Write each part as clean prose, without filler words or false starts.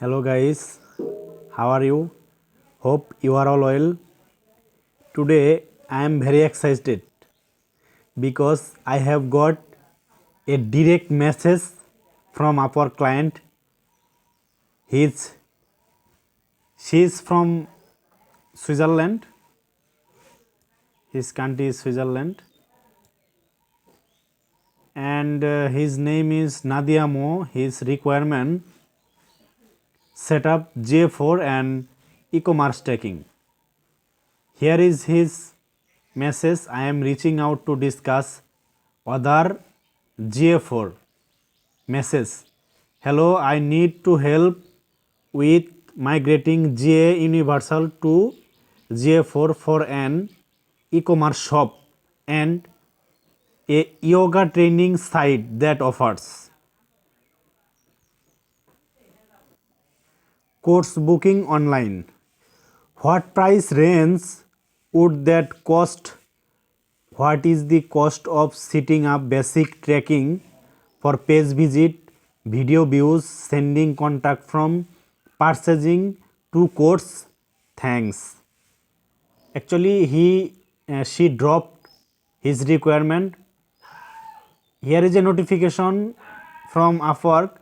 Hello guys, how are you? Hope you are all well. Today I am very excited because I have got a direct message from our client. He's she is from Switzerland. His country is Switzerland, and his name is Nadia Mo. His requirement set up J4 and e-commerce tracking. Here is his message. I am reaching out to discuss other GA4 message. Hello, I need to help with migrating GA Universal to GA4 for an e-commerce shop and a yoga training site that offers course booking online. What price range would that cost? What is the cost of setting up basic tracking for page visit, video views, sending contact from purchasing to course? Thanks. Actually, she dropped his requirement. Here is a notification from Upwork.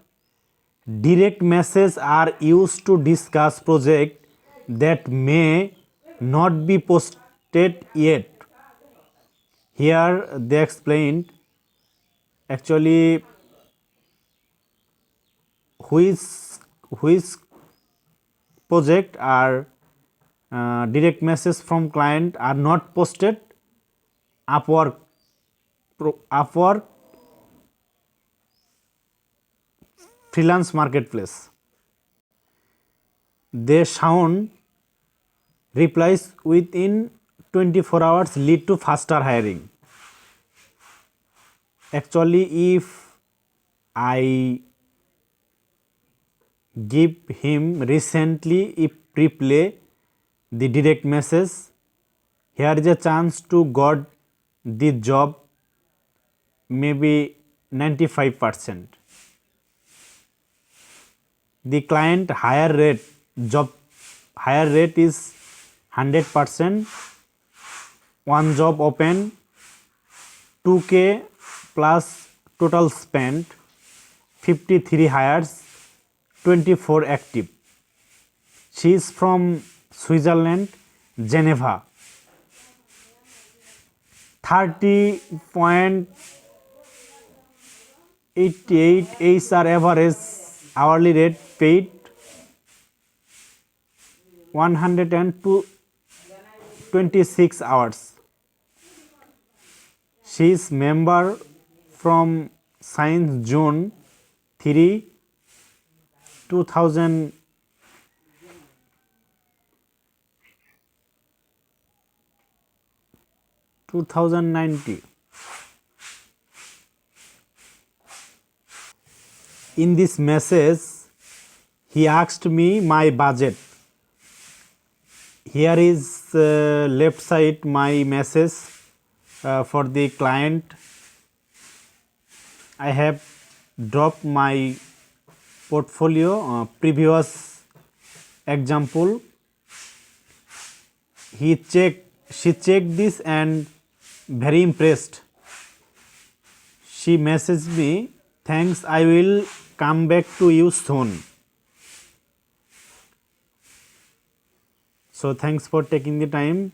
Direct messages are used to discuss project that may not be posted yet. Here they explained actually which which project are direct message from client are not posted. Upwork freelance marketplace. They sound replies within 24 hours lead to faster hiring. Actually, if I give him recently if replay the direct message, here is a chance to got the job maybe 95%. The client higher rate is 100%. One job open, 2K plus total spent, 53 hires, 24 active. She is from Switzerland, Geneva. 30.88 HR average hourly rate paid, 126 hours. She is member from since June 3, 2090. In this message, he asked me my budget. Here is left side my message for the client. I have dropped my portfolio previous example. She checked this and very impressed. She messaged me, thanks, I will come back to you soon. So thanks for taking the time.